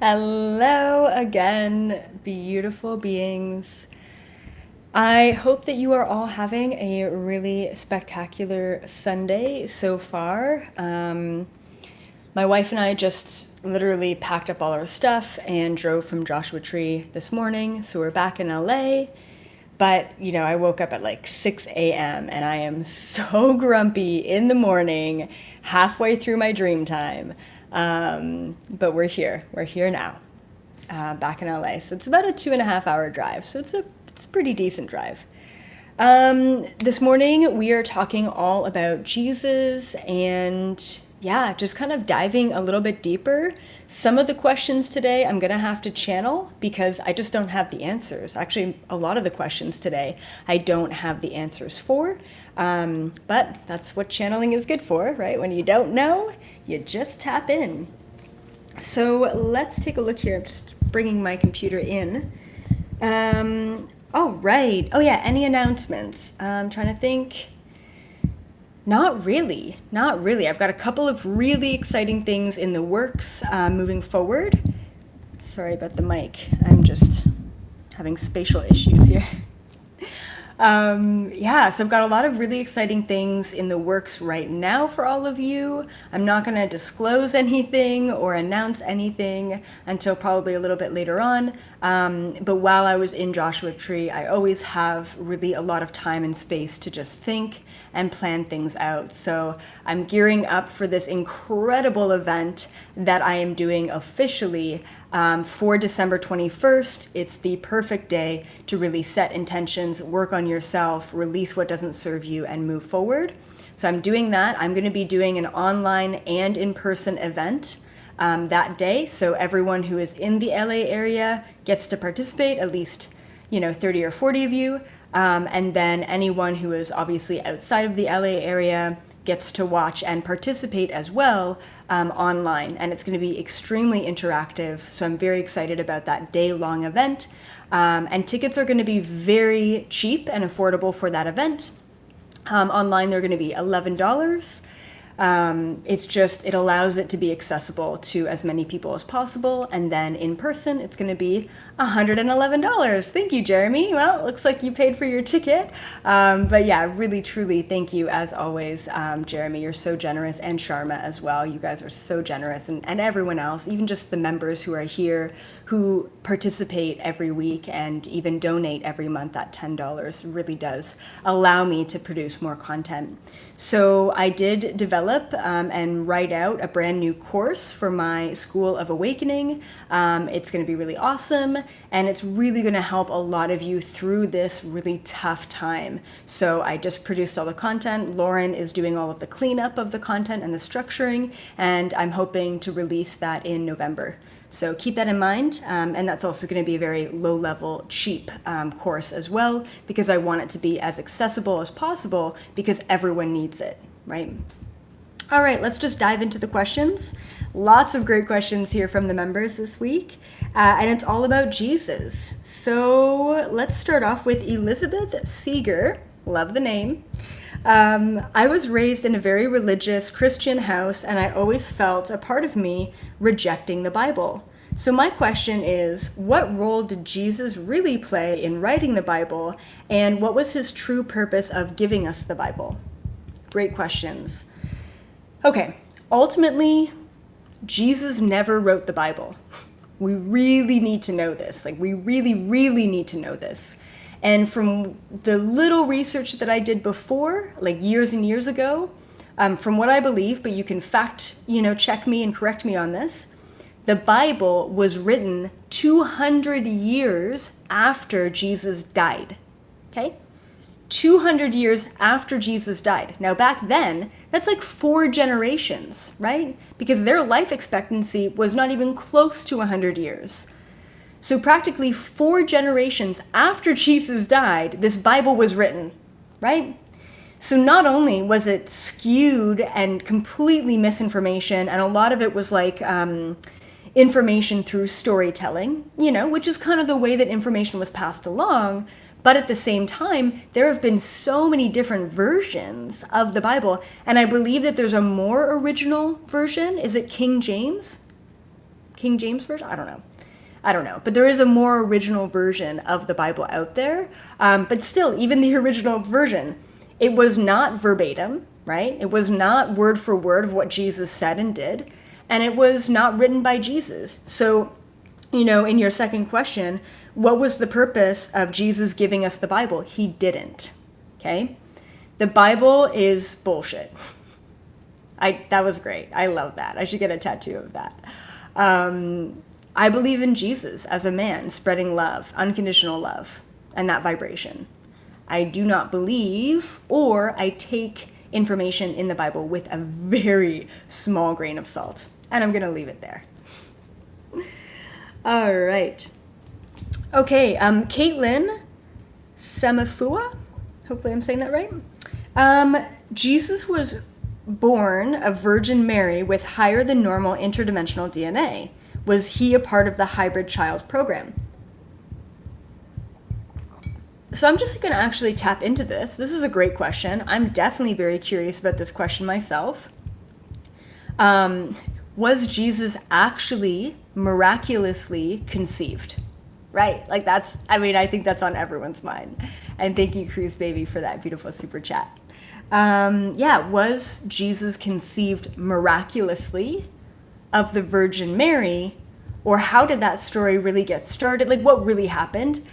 Hello again, beautiful beings. I hope that you are all having a really spectacular Sunday so far. My wife and I just literally packed up all our stuff and drove from Joshua Tree this morning, so we're back in LA. But, I woke up at like 6 a.m. and I am so grumpy in the morning, halfway through my dream time. But we're here. We're here now, back in LA. So it's about a 2.5 hour drive. So it's a pretty decent drive. This morning we are talking all about Jesus and just kind of diving a little bit deeper. Some of the questions today I'm going to have to channel because I just don't have the answers. Actually, a lot of the questions today I don't have the answers for. But that's what channeling is good for, right? When you don't know, you just tap in. So let's take a look here. I'm just bringing my computer in. All right. Oh yeah, any announcements? I'm trying to think. Not really. I've got a couple of really exciting things in the works moving forward. Sorry about the mic. I'm just having spatial issues here. So I've got a lot of really exciting things in the works right now for all of you. I'm not going to disclose anything or announce anything until probably a little bit later on. But while I was in Joshua Tree, I always have really a lot of time and space to just think and plan things out. So I'm gearing up for this incredible event that I am doing officially for December 21st. It's the perfect day to really set intentions, work on yourself, release what doesn't serve you, and move forward. So I'm doing that. I'm going to be doing an online and in-person event that day. So everyone who is in the LA area gets to participate, at least 30 or 40 of you. And then anyone who is obviously outside of the LA area gets to watch and participate as well online. And it's going to be extremely interactive. So I'm very excited about that day-long event. And tickets are going to be very cheap and affordable for that event. Online, they're going to be $11. It allows it to be accessible to as many people as possible. And then in person, it's going to be $111. Thank you, Jeremy. Well, it looks like you paid for your ticket. But yeah, really, truly, thank you as always, Jeremy. You're so generous, and Sharma as well. You guys are so generous, and everyone else, even just the members who are here, who participate every week and even donate every month at $10 really does allow me to produce more content. So I did develop and write out a brand new course for my School of Awakening. It's going to be really awesome, and it's really going to help a lot of you through this really tough time. So I just produced all the content. Lauren is doing all of the cleanup of the content and the structuring, and I'm hoping to release that in November. So keep that in mind, and that's also going to be a very low-level, cheap course as well, because I want it to be as accessible as possible, because everyone needs it, right? All right, let's just dive into the questions. Lots of great questions here from the members this week, and it's all about Jesus. So let's start off with Elizabeth Seeger. Love the name. I was raised in a very religious Christian house, and I always felt a part of me rejecting the Bible. So my question is, what role did Jesus really play in writing the Bible, and what was his true purpose of giving us the Bible? Great questions. Okay, ultimately, Jesus never wrote the Bible. We really need to know this. We really, really need to know this. And from the little research that I did before, years and years ago, from what I believe, but you can check me and correct me on this, the Bible was written 200 years after Jesus died, okay? 200 years after Jesus died. Now back then, that's 4 generations, right? Because their life expectancy was not even close to 100 years. So practically 4 generations after Jesus died, this Bible was written, right? So not only was it skewed and completely misinformation, and a lot of it was information through storytelling, which is kind of the way that information was passed along, but at the same time, there have been so many different versions of the Bible, and I believe that there's a more original version. Is it King James? King James Version? I don't know. But there is a more original version of the Bible out there. But still, even the original version, it was not verbatim, right? It was not word for word of what Jesus said and did. And it was not written by Jesus. So, you know, in your second question, what was the purpose of Jesus giving us the Bible? He didn't, okay? The Bible is bullshit. That was great. I love that. I should get a tattoo of that. I believe in Jesus as a man spreading love, unconditional love, and that vibration. I do not believe, or I take information in the Bible with a very small grain of salt. And I'm going to leave it there. All right. Okay, Caitlin Semafua, hopefully I'm saying that right. Jesus was born of Virgin Mary with higher than normal interdimensional DNA. Was he a part of the hybrid child program? So I'm just going to actually tap into this. This is a great question. I'm definitely very curious about this question myself. Was Jesus actually miraculously conceived? Right? Like I think that's on everyone's mind. And thank you, Cruise Baby, for that beautiful super chat. Was Jesus conceived miraculously of the Virgin Mary? Or how did that story really get started? Like, what really happened?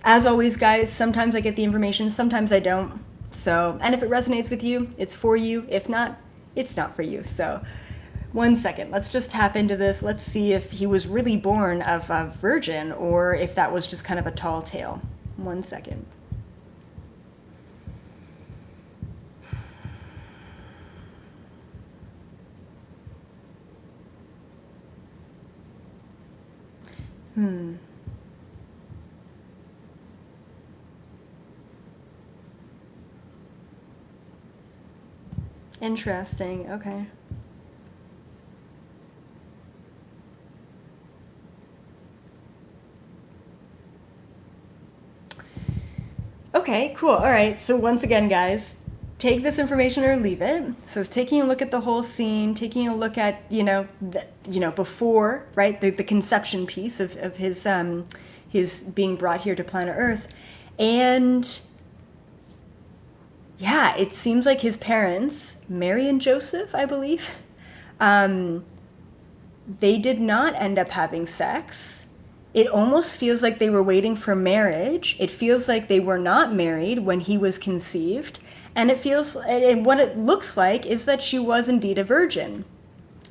As always, guys, sometimes I get the information, sometimes I don't. So, and if it resonates with you, it's for you. If not, it's not for you. So, 1 second. Let's just tap into this. Let's see if he was really born of a virgin or if that was just kind of a tall tale. 1 second. Interesting. Okay. Okay, cool. All right. So once again, guys, take this information or leave it. So it's taking a look at the whole scene, taking a look at, before, right, the conception piece of his being brought here to planet Earth. And yeah, it seems like his parents, Mary and Joseph, I believe, they did not end up having sex. It almost feels like they were waiting for marriage. It feels like they were not married when he was conceived. And and what it looks like is that she was indeed a virgin.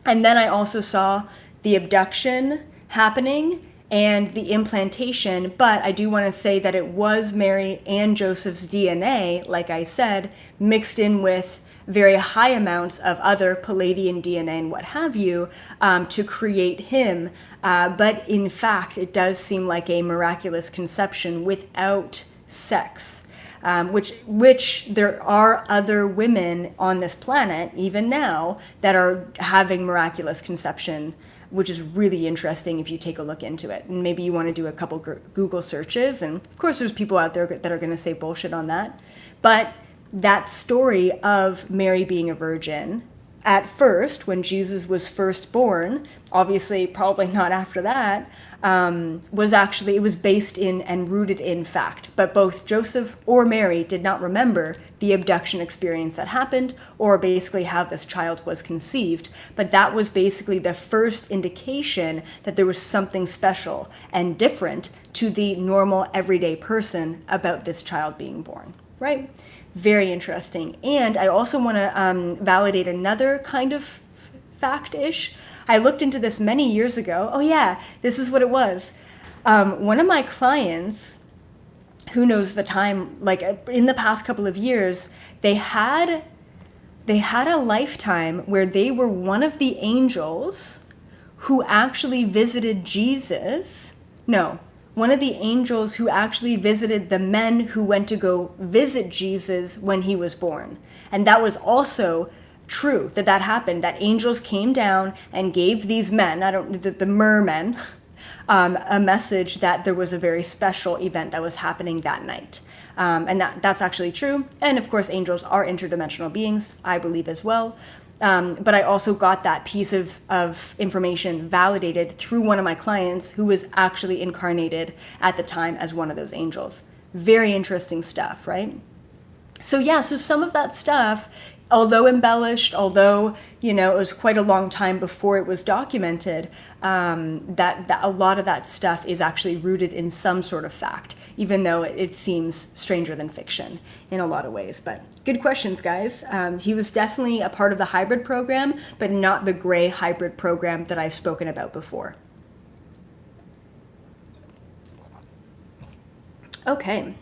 And then I also saw the abduction happening and the implantation, but I do want to say that it was Mary and Joseph's DNA, like I said, mixed in with very high amounts of other Palladian DNA and what have you, to create him. But in fact, it does seem like a miraculous conception without sex. Which there are other women on this planet, even now, that are having miraculous conception, which is really interesting if you take a look into it. And maybe you want to do a couple Google searches. And of course, there's people out there that are going to say bullshit on that. But that story of Mary being a virgin, at first, when Jesus was first born, obviously probably not after that, it was based in and rooted in fact. But both Joseph or Mary did not remember the abduction experience that happened or basically how this child was conceived. But that was basically the first indication that there was something special and different to the normal everyday person about this child being born, right? Very interesting. And I also want to validate another kind of fact-ish. I looked into this many years ago. Oh yeah, this is what it was. One of my clients, who knows the time, like in the past couple of years, they had a lifetime where they were one of the angels who actually visited Jesus. No, one of the angels who actually visited the men who went to go visit Jesus when he was born. And that was also true, that happened, that angels came down and gave these men, the mermen, a message that there was a very special event that was happening that night. And that's actually true. And of course, angels are interdimensional beings, I believe as well. But I also got that piece of information validated through one of my clients who was actually incarnated at the time as one of those angels. Very interesting stuff, right? So yeah, so some of that stuff, although embellished, although, it was quite a long time before it was documented, that a lot of that stuff is actually rooted in some sort of fact, even though it seems stranger than fiction in a lot of ways. But good questions, guys. He was definitely a part of the hybrid program, but not the gray hybrid program that I've spoken about before. Okay.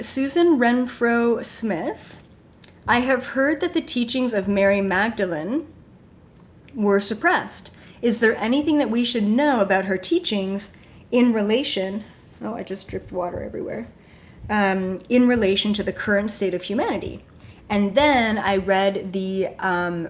Susan Renfro Smith. I have heard that the teachings of Mary Magdalene were suppressed. Is there anything that we should know about her teachings in relation, oh, I just dripped water everywhere, in relation to the current state of humanity? And then I read the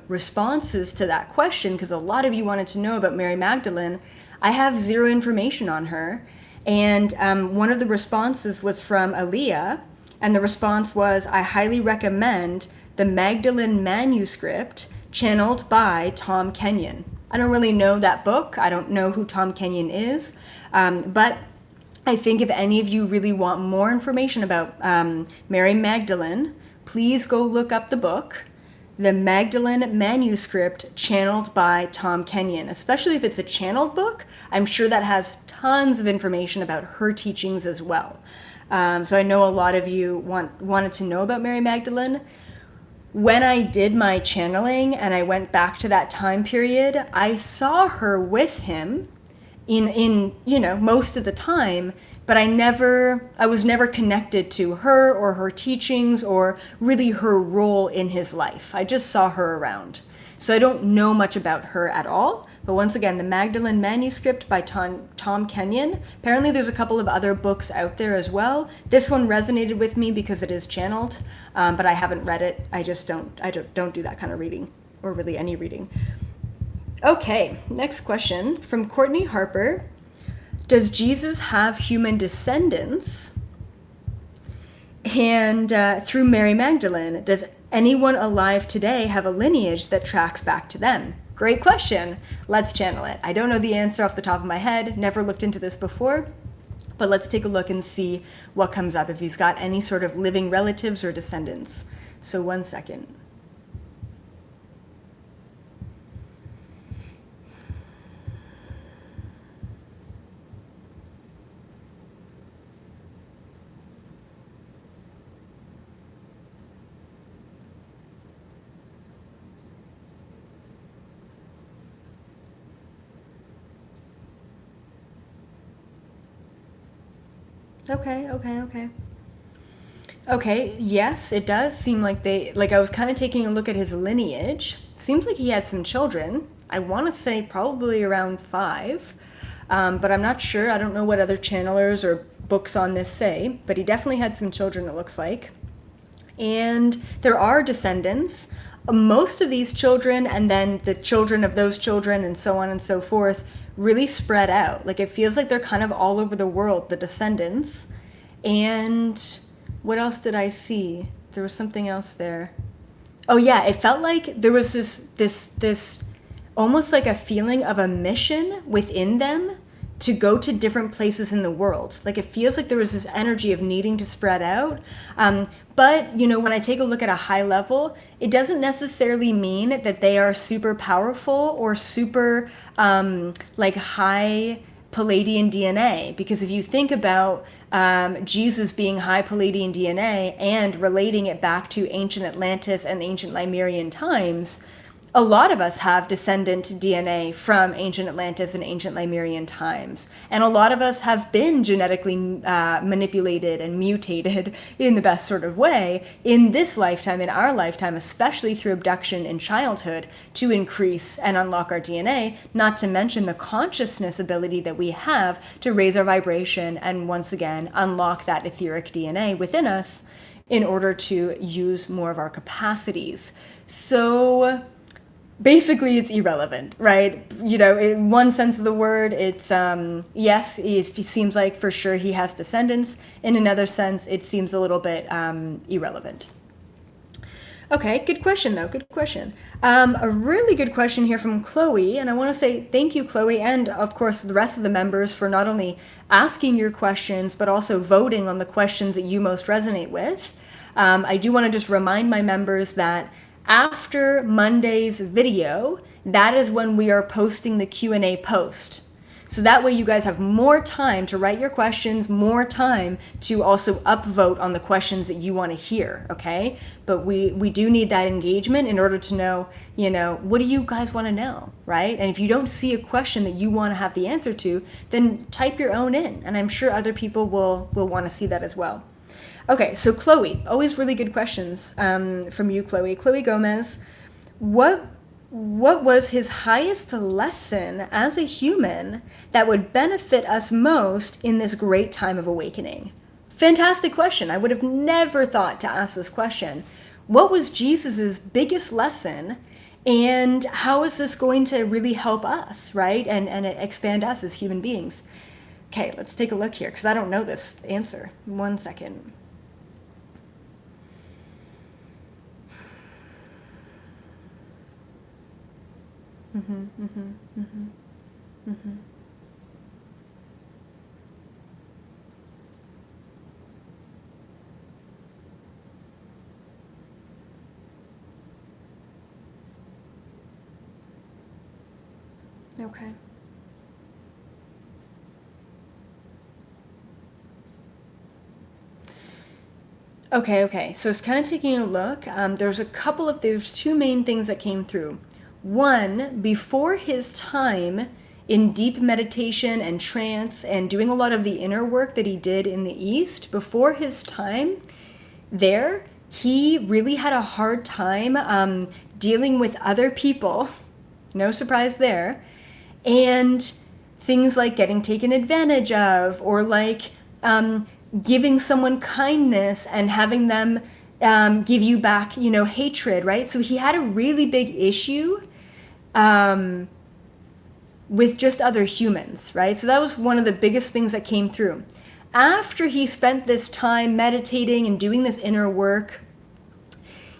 responses to that question, because a lot of you wanted to know about Mary Magdalene. I have zero information on her. And one of the responses was from Aaliyah, and the response was, I highly recommend the Magdalene manuscript channeled by Tom Kenyon. I don't really know that book. I don't know who Tom Kenyon is, but I think if any of you really want more information about Mary Magdalene, please go look up the book, The Magdalene Manuscript Channeled by Tom Kenyon. Especially if it's a channeled book, I'm sure that has tons of information about her teachings as well. So I know a lot of you wanted to know about Mary Magdalene. When I did my channeling and I went back to that time period, I saw her with him in most of the time, but I was never connected to her or her teachings or really her role in his life. I just saw her around. So I don't know much about her at all. But once again, the Magdalene Manuscript by Tom Kenyon. Apparently there's a couple of other books out there as well. This one resonated with me because it is channeled, but I haven't read it. I don't do that kind of reading, or really any reading. Okay, next question from Courtney Harper. Does Jesus have human descendants? And through Mary Magdalene, does anyone alive today have a lineage that tracks back to them? Great question. Let's channel it. I don't know the answer off the top of my head. Never looked into this before, but let's take a look and see what comes up, if he's got any sort of living relatives or descendants. So 1 second. Okay, yes, it does seem like I was kind of taking a look at his lineage. Seems like he had some children. I want to say probably around 5, but I'm not sure. I don't know what other channelers or books on this say, but he definitely had some children, it looks like. And there are descendants. Most of these children, and then the children of those children, and so on and so forth, really spread out. Like, it feels like they're kind of all over the world, the descendants. And what else did I see? There was something else there. Oh yeah, it felt like there was this almost like a feeling of a mission within them to go to different places in the world. Like, it feels like there was this energy of needing to spread out. But, when I take a look at a high level, it doesn't necessarily mean that they are super powerful or super high Palladian DNA. Because if you think about Jesus being high Palladian DNA and relating it back to ancient Atlantis and ancient Lemurian times, a lot of us have descendant DNA from ancient Atlantis and ancient Lemurian times. And a lot of us have been genetically manipulated and mutated in the best sort of way in this lifetime, in our lifetime, especially through abduction in childhood, to increase and unlock our DNA, not to mention the consciousness ability that we have to raise our vibration and once again unlock that etheric DNA within us in order to use more of our capacities. So basically, it's irrelevant, right? In one sense of the word, it's, yes, it seems like for sure he has descendants. In another sense, it seems a little bit irrelevant. Okay, good question though. Good question. A really good question here from Chloe, and I want to say thank you, Chloe, and of course the rest of the members for not only asking your questions but also voting on the questions that you most resonate with. I do want to just remind my members that after Monday's video, that is when we are posting the Q&A post. So that way you guys have more time to write your questions, more time to also upvote on the questions that you want to hear, okay? But we do need that engagement in order to know, what do you guys want to know, right? And if you don't see a question that you want to have the answer to, then type your own in, and I'm sure other people will want to see that as well. Okay, so Chloe, always really good questions from you, Chloe. Chloe Gomez, what was his highest lesson as a human that would benefit us most in this great time of awakening? Fantastic question. I would have never thought to ask this question. What was Jesus's biggest lesson, and how is this going to really help us, right? And expand us as human beings? Okay, let's take a look here, because I don't know this answer. 1 second. Okay. Okay. So it's kind of taking a look. There's two main things that came through. One, before his time in deep meditation and trance and doing a lot of the inner work that he did in the East, before his time there, he really had a hard time dealing with other people. No surprise there. And things like getting taken advantage of, or like giving someone kindness and having them give you back, hatred, right? So he had a really big issue with just other humans, right? So that was one of the biggest things that came through. After he spent this time meditating and doing this inner work,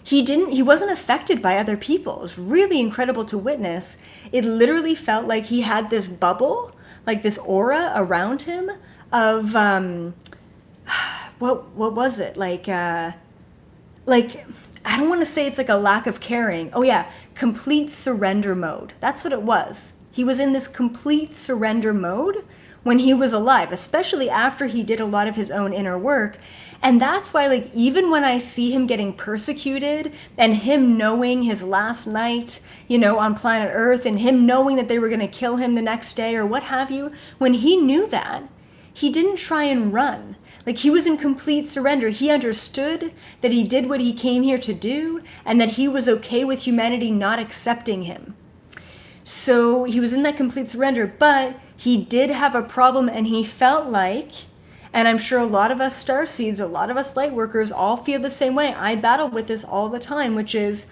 he wasn't affected by other people. It was really incredible to witness. It literally felt like he had this bubble, like this aura around him of what was it? Like I don't want to say it's like a lack of caring. Oh yeah, complete surrender mode. That's what it was. He was in this complete surrender mode when he was alive, especially after he did a lot of his own inner work. And that's why, like, even when I see him getting persecuted and him knowing his last night, on planet Earth, and him knowing that they were going to kill him the next day or what have you, when he knew that, he didn't try and run. Like, he was in complete surrender. He understood that he did what he came here to do and that he was okay with humanity not accepting him. So he was in that complete surrender, but he did have a problem, and he felt like, and I'm sure a lot of us starseeds, a lot of us light workers all feel the same way. I battle with this all the time, which is,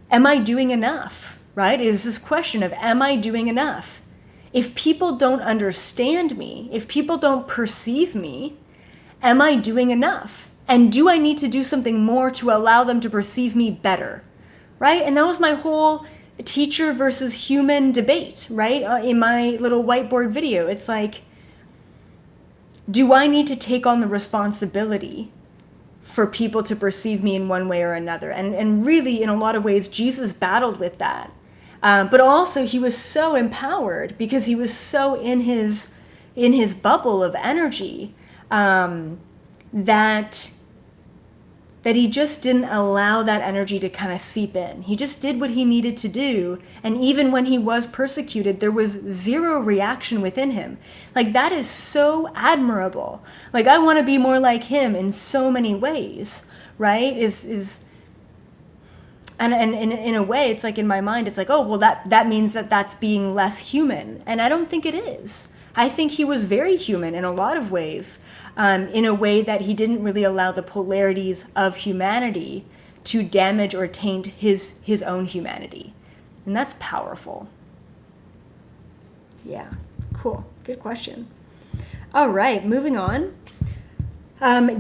am I doing enough, right? It is this question of, am I doing enough? If people don't understand me, if people don't perceive me, am I doing enough? And do I need to do something more to allow them to perceive me better, right? And that was my whole teacher versus human debate, right? In my little whiteboard video, it's like, do I need to take on the responsibility for people to perceive me in one way or another? And really, in a lot of ways, Jesus battled with that. But also, he was so empowered because he was so in his bubble of energy that he just didn't allow that energy to kind of seep in. He just did what he needed to do. And even when he was persecuted, there was zero reaction within him. Like, that is so admirable. Like, I want to be more like him in so many ways, right? And in a way, it's like, in my mind, it's like, oh, well, that means that's being less human. And I don't think it is. I think he was very human in a lot of ways, in a way that he didn't really allow the polarities of humanity to damage or taint his own humanity. And that's powerful. Yeah, cool. Good question. All right, moving on.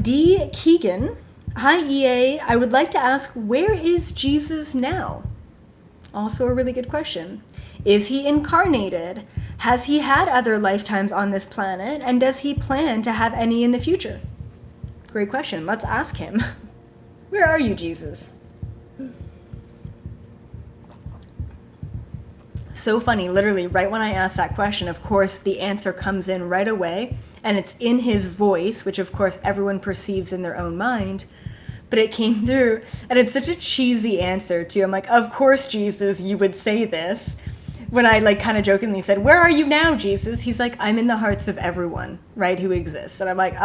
D. Keegan, Hi, EA. I would like to ask, where is Jesus now? Also a really good question. Is he incarnated? Has he had other lifetimes on this planet? And does he plan to have any in the future? Great question. Let's ask him. Where are you, Jesus? So funny, literally, right when I ask that question, of course, the answer comes in right away, and it's in his voice, which of course everyone perceives in their own mind, but it came through, and it's such a cheesy answer, too. I'm like, of course, Jesus, you would say this. When I, like, kind of jokingly said, where are you now, Jesus? He's like, I'm in the hearts of everyone, right, who exists. And I'm like,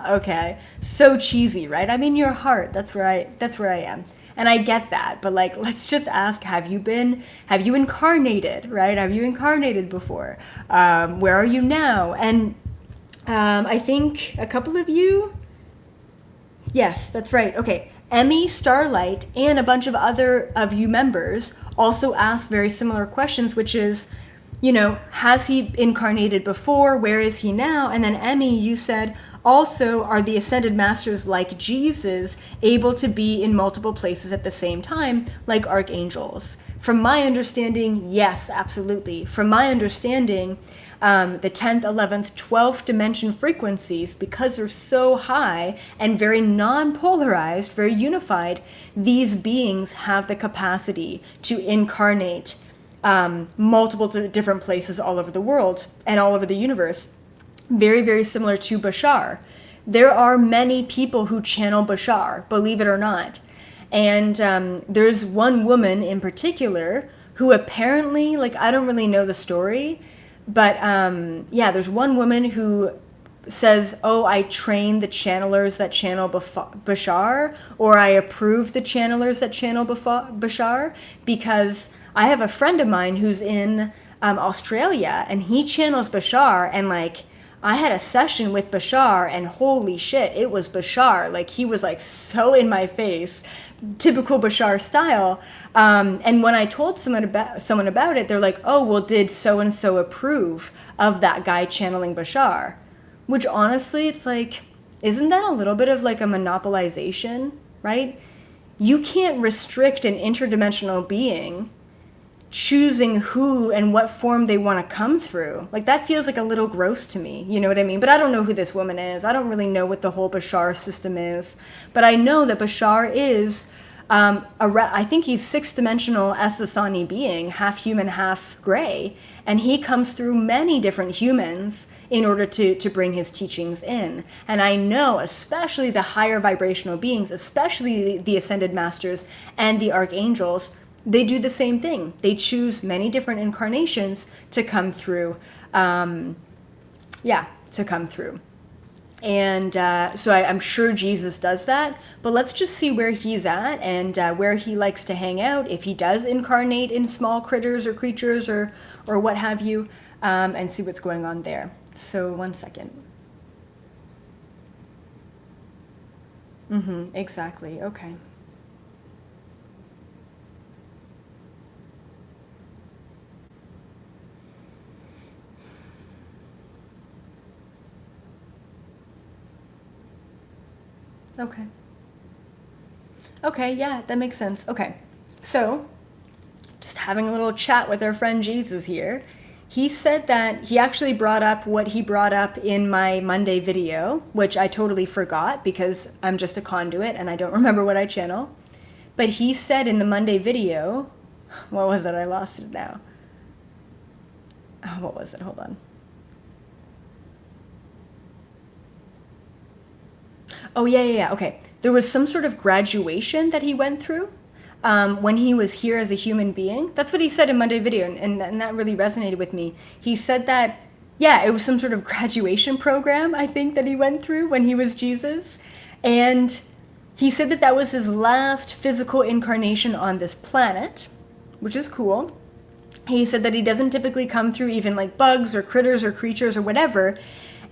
okay. So cheesy, right? I'm in your heart. That's where I am. And I get that, but like, let's just ask, have you incarnated, right? Have you incarnated before? Where are you now? And I think a couple of you, yes, that's right. Okay. Emmy, Starlight, and a bunch of other of you members also asked very similar questions, which is, has he incarnated before? Where is he now? And then Emmy, you said, also, are the Ascended Masters like Jesus able to be in multiple places at the same time, like archangels? From my understanding, yes, absolutely. From my understanding, the 10th, 11th, 12th dimension frequencies, because they're so high and very non-polarized, very unified, these beings have the capacity to incarnate multiple different places all over the world and all over the universe. Very, very similar to Bashar. There are many people who channel Bashar, believe it or not. And there's one woman in particular who apparently, like, I don't really know the story, but there's one woman who says, oh, I train the channelers that channel Bashar, or I approve the channelers that channel Bashar, because I have a friend of mine who's in Australia, and he channels Bashar, and like, I had a session with Bashar, and holy shit, it was Bashar. Like, he was like so in my face, typical Bashar style. And when I told someone about it, they're like, oh, well, did so-and-so approve of that guy channeling Bashar? Which honestly, it's like, isn't that a little bit of like a monopolization, right? You can't restrict an interdimensional being choosing who and what form they want to come through. Like, that feels like a little gross to me, you know what I mean? But I don't know who this woman is. I don't really know what the whole Bashar system is. But I know that Bashar is, I think he's sixth-dimensional Esasani being, half human, half gray. And he comes through many different humans in order to bring his teachings in. And I know, especially the higher vibrational beings, especially the Ascended Masters and the Archangels, they do the same thing. They choose many different incarnations to come through. To come through. And so I'm sure Jesus does that. But let's just see where he's at and where he likes to hang out, if he does incarnate in small critters or creatures or what have you, and see what's going on there. So 1 second. Exactly. Okay. Okay, yeah, that makes sense. Okay, so just having a little chat with our friend Jesus here. He said that he actually brought up what he brought up in my Monday video, which I totally forgot because I'm just a conduit and I don't remember what I channel. But he said in the Monday video, what was it? I lost it now. Oh, what was it? Hold on. Oh, yeah. Okay. There was some sort of graduation that he went through when he was here as a human being. That's what he said in Monday video, and that really resonated with me. He said that, yeah, it was some sort of graduation program, I think, that he went through when he was Jesus. And he said that that was his last physical incarnation on this planet, which is cool. He said that he doesn't typically come through even like bugs or critters or creatures or whatever.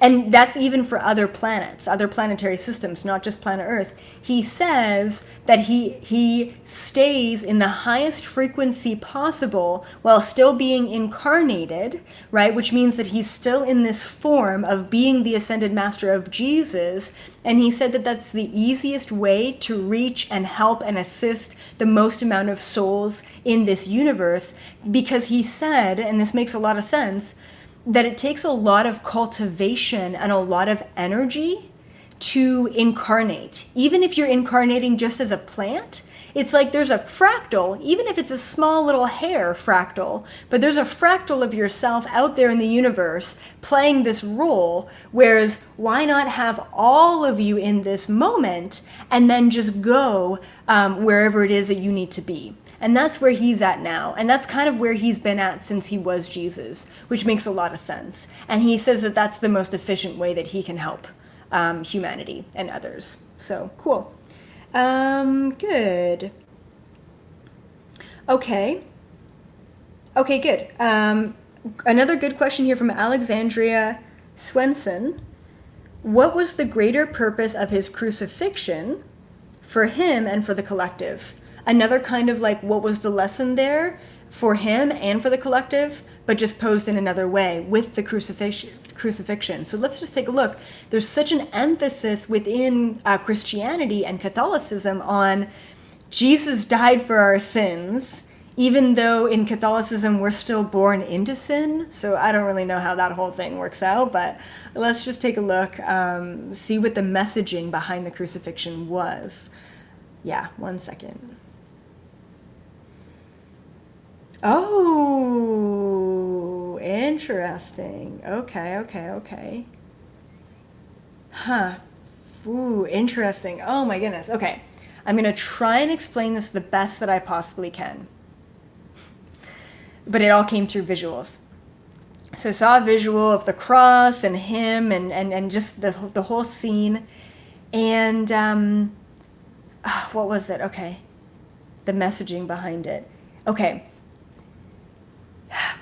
And that's even for other planets, other planetary systems, not just planet Earth. He says that he stays in the highest frequency possible while still being incarnated, right? Which means that he's still in this form of being the ascended master of Jesus. And he said that that's the easiest way to reach and help and assist the most amount of souls in this universe, because he said, and this makes a lot of sense, that it takes a lot of cultivation and a lot of energy to incarnate. Even if you're incarnating just as a plant, it's like there's a fractal, even if it's a small little hair fractal, but there's a fractal of yourself out there in the universe playing this role, whereas why not have all of you in this moment and then just go wherever it is that you need to be. And that's where he's at now. And that's kind of where he's been at since he was Jesus, which makes a lot of sense. And he says that that's the most efficient way that he can help humanity and others. So cool. Good. Okay, good. Another good question here from Alexandria Swenson. What was the greater purpose of his crucifixion for him and for the collective? Another kind of like, what was the lesson there for him and for the collective, but just posed in another way with the crucifixion. So let's just take a look. There's such an emphasis within Christianity and Catholicism on Jesus died for our sins, even though in Catholicism we're still born into sin. So I don't really know how that whole thing works out, but let's just take a look, see what the messaging behind the crucifixion was. Yeah, 1 second. Oh, interesting. Okay. Huh. Ooh, interesting. Oh my goodness. Okay. I'm going to try and explain this the best that I possibly can. But it all came through visuals. So I saw a visual of the cross and him and just the whole scene. And what was it? Okay. The messaging behind it. Okay.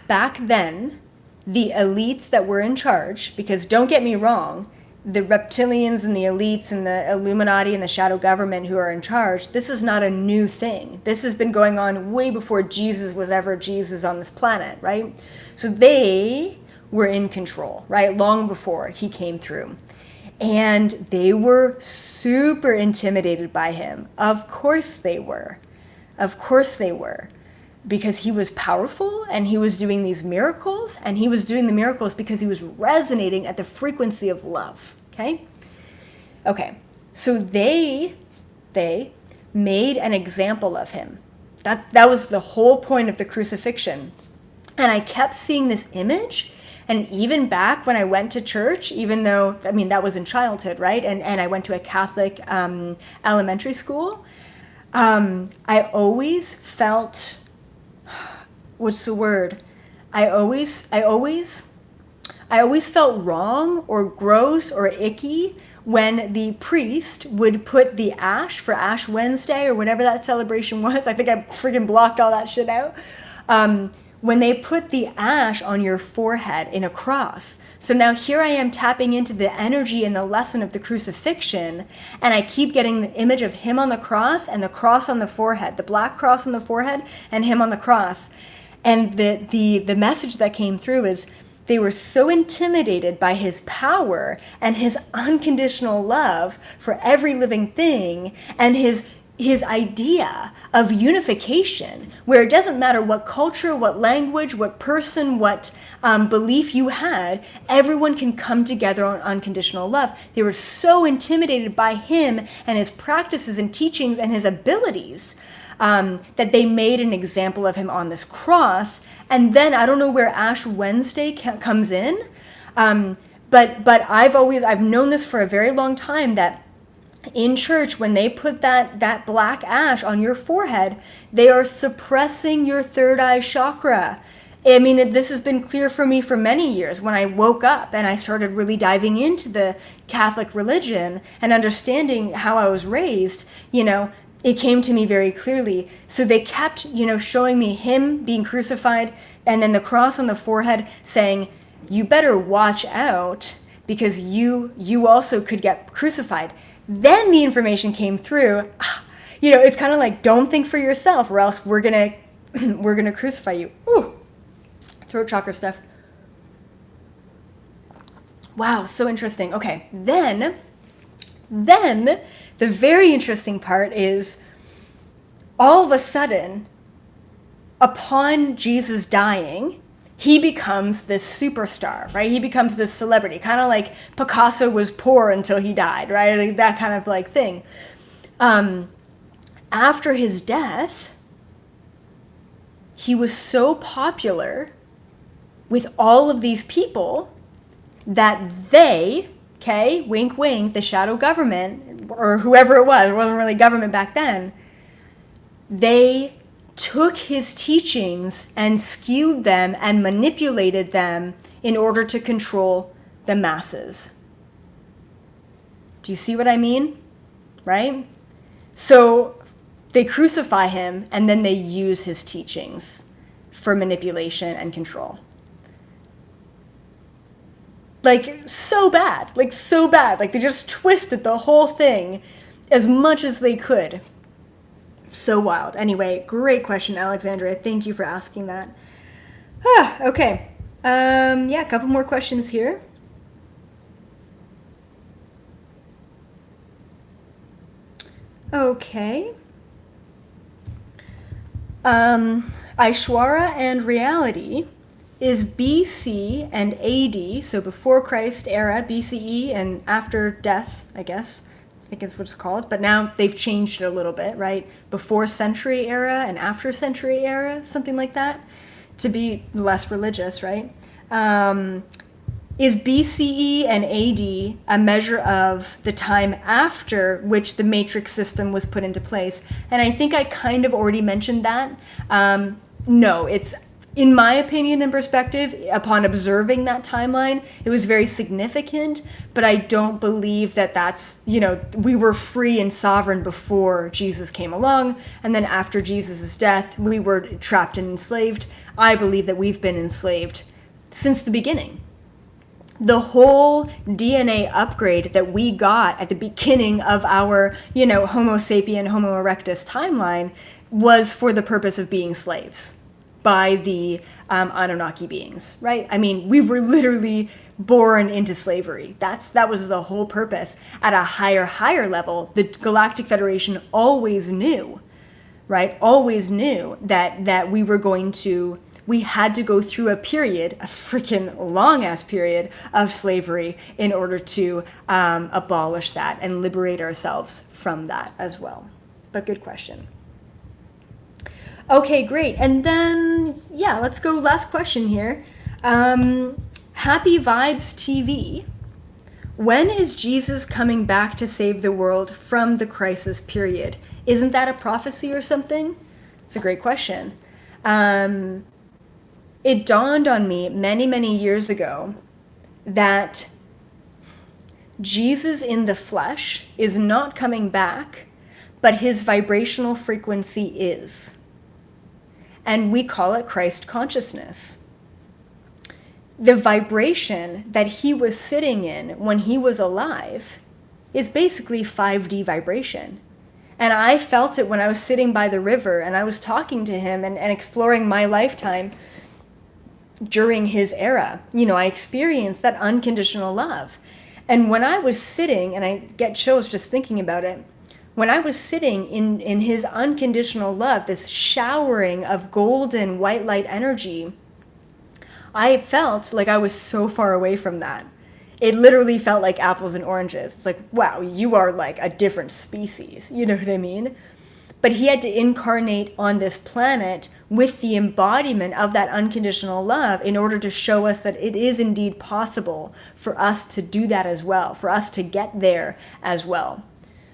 Back then, the elites that were in charge, because don't get me wrong, the reptilians and the elites and the Illuminati and the shadow government who are in charge, this is not a new thing. This has been going on way before Jesus was ever Jesus on this planet, right? So they were in control, right? Long before he came through. And they were super intimidated by him. Of course they were. Because he was powerful and he was doing these miracles, and he was doing the miracles because he was resonating at the frequency of love. Okay. So they made an example of him. That was the whole point of the crucifixion. And I kept seeing this image. And even back when I went to church, even though, I mean, that was in childhood, right? And I went to a Catholic elementary school. I always felt, what's the word? I always felt wrong or gross or icky when the priest would put the ash for Ash Wednesday or whatever that celebration was. I think I freaking blocked all that shit out. When they put the ash on your forehead in a cross. So now here I am tapping into the energy and the lesson of the crucifixion, and I keep getting the image of him on the cross and the cross on the forehead, the black cross on the forehead and him on the cross. And the message that came through is they were so intimidated by his power and his unconditional love for every living thing, and his idea of unification, where it doesn't matter what culture, what language, what person, what belief you had, everyone can come together on unconditional love. They were so intimidated by him and his practices and teachings and his abilities that they made an example of him on this cross. And then I don't know where Ash Wednesday comes in, but I've known this for a very long time, that in church, when they put that black ash on your forehead, they are suppressing your third eye chakra. I mean, this has been clear for me for many years. When I woke up and I started really diving into the Catholic religion and understanding how I was raised, it came to me very clearly. So they kept, showing me him being crucified and then the cross on the forehead saying, you better watch out, because you also could get crucified. Then the information came through. It's kind of like, don't think for yourself, or else we're gonna crucify you. Ooh, throat chakra stuff. Wow, so interesting. Okay, then the very interesting part is, all of a sudden, upon Jesus dying, he becomes this superstar, right? He becomes this celebrity, kind of like Picasso was poor until he died, right? Like that kind of like thing. After his death, he was so popular with all of these people that they, okay, wink, wink, the shadow government, or whoever it wasn't really government back then, they took his teachings and skewed them and manipulated them in order to control the masses. Do you see what I mean? Right? So they crucify him and then they use his teachings for manipulation and control. Like, so bad. Like, they just twisted the whole thing as much as they could. So wild. Anyway, great question, Alexandria. Thank you for asking that. Okay. A couple more questions here. Okay. Aishwara and reality is BC and AD, so before Christ era, BCE, and after death, I guess. I think it's what it's called. But now they've changed it a little bit, right? Before century era and after century era, something like that, to be less religious, right? Is BCE and AD a measure of the time after which the matrix system was put into place? And I think I kind of already mentioned that. No, it's, in my opinion and perspective, upon observing that timeline, it was very significant, but I don't believe that that's, we were free and sovereign before Jesus came along, and then after Jesus' death, we were trapped and enslaved. I believe that we've been enslaved since the beginning. The whole DNA upgrade that we got at the beginning of our, Homo sapien, Homo erectus timeline was for the purpose of being slaves by the Anunnaki beings, right? I mean, we were literally born into slavery. That was the whole purpose. At a higher level, the Galactic Federation always knew, right? Always knew that we had to go through a freaking long-ass period of slavery in order to abolish that and liberate ourselves from that as well. But good question. Okay, great. And then, let's go last question here. Happy Vibes TV. When is Jesus coming back to save the world from the crisis period? Isn't that a prophecy or something? It's a great question. It dawned on me many, many years ago that Jesus in the flesh is not coming back, but his vibrational frequency is. And we call it Christ consciousness. The vibration that he was sitting in when he was alive is basically 5D vibration. And I felt it when I was sitting by the river and I was talking to him and exploring my lifetime during his era. I experienced that unconditional love. And when I was sitting, and I get chills just thinking about it, when I was sitting in his unconditional love, this showering of golden white light energy, I felt like I was so far away from that. It literally felt like apples and oranges. It's like, wow, you are like a different species. You know what I mean? But he had to incarnate on this planet with the embodiment of that unconditional love in order to show us that it is indeed possible for us to do that as well, for us to get there as well.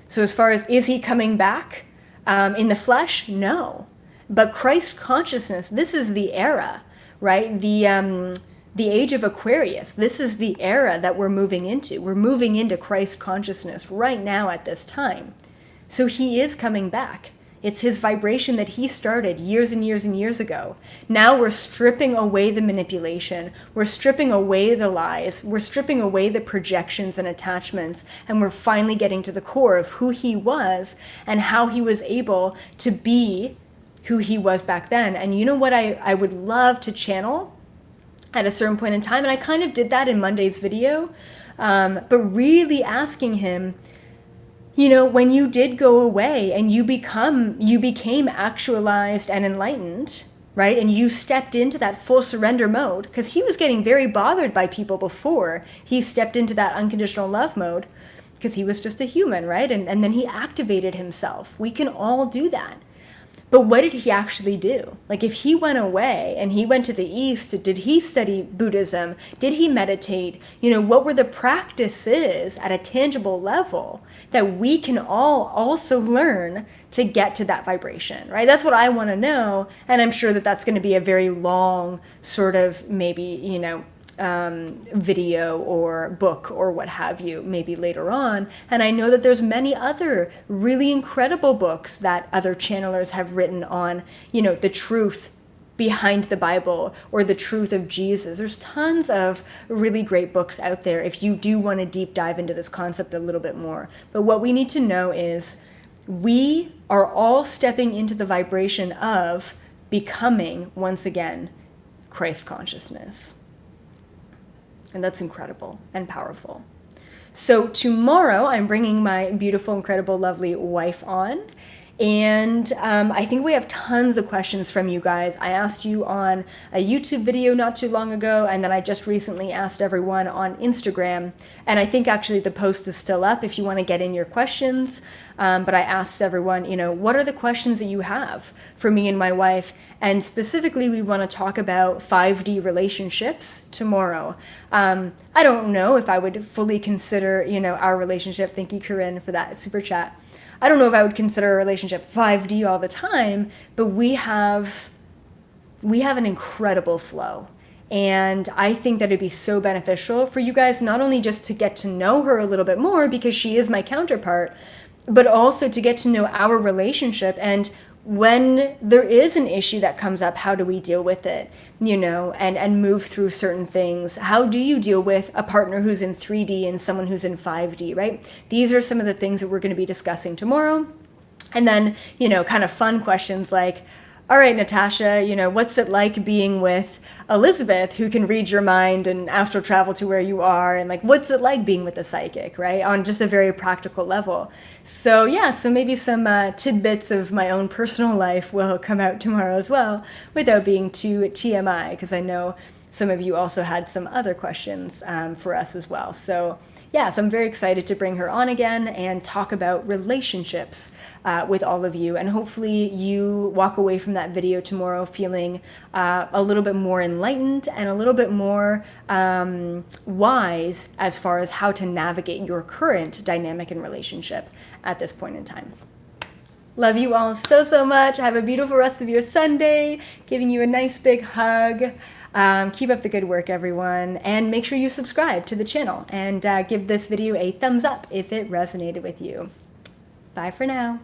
So as far as, is he coming back in the flesh? No. But Christ consciousness, this is the era, right? The age of Aquarius. This is the era that we're moving into. We're moving into Christ consciousness right now at this time. So he is coming back. It's his vibration that he started years and years and years ago. Now we're stripping away the manipulation. We're stripping away the lies. We're stripping away the projections and attachments. And we're finally getting to the core of who he was and how he was able to be who he was back then. And you know what I would love to channel at a certain point in time? And I kind of did that in Monday's video, but really asking him, you know, when you did go away and you became actualized and enlightened, right? And you stepped into that full surrender mode, because he was getting very bothered by people before he stepped into that unconditional love mode, because he was just a human, right? And then he activated himself. We can all do that. But what did he actually do? Like, if he went away and he went to the East, did he study Buddhism? Did he meditate? You know, what were the practices at a tangible level that we can all also learn to get to that vibration, right? That's what I want to know. And I'm sure that that's going to be a very long sort of maybe, you know, video or book or what have you, maybe later on. And I know that there's many other really incredible books that other channelers have written on, you know, the truth behind the Bible or the truth of Jesus. There's tons of really great books out there if you do want to deep dive into this concept a little bit more. But what we need to know is we are all stepping into the vibration of becoming, once again, Christ consciousness. And that's incredible and powerful. So tomorrow I'm bringing my beautiful, incredible, lovely wife on. And I think we have tons of questions from you guys. I asked you on a YouTube video not too long ago, and then I just recently asked everyone on Instagram. And I think actually the post is still up if you want to get in your questions. But I asked everyone, you know, what are the questions that you have for me and my wife? And specifically, we want to talk about 5D relationships tomorrow. I don't know if I would fully consider, you know, our relationship. Thank you, Corinne, for that super chat. I don't know if I would consider a relationship 5D all the time, but we have an incredible flow. And I think that it'd be so beneficial for you guys, not only just to get to know her a little bit more because she is my counterpart, but also to get to know our relationship. And when there is an issue that comes up, how do we deal with it, you know, and move through certain things? How do you deal with a partner who's in 3D and someone who's in 5D, right? These are some of the things that we're going to be discussing tomorrow. And then, you know, kind of fun questions like, all right, Natasha, you know, what's it like being with Elizabeth, who can read your mind and astral travel to where you are? And like, what's it like being with a psychic, right? On just a very practical level. So yeah, so maybe some tidbits of my own personal life will come out tomorrow as well, without being too TMI, because I know some of you also had some other questions for us as well. So yeah, so I'm very excited to bring her on again and talk about relationships with all of you. And hopefully you walk away from that video tomorrow feeling a little bit more enlightened and a little bit more wise as far as how to navigate your current dynamic and relationship at this point in time. Love you all so, so much. Have a beautiful rest of your Sunday. Giving you a nice big hug. Keep up the good work, everyone, and make sure you subscribe to the channel and give this video a thumbs up if it resonated with you. Bye for now.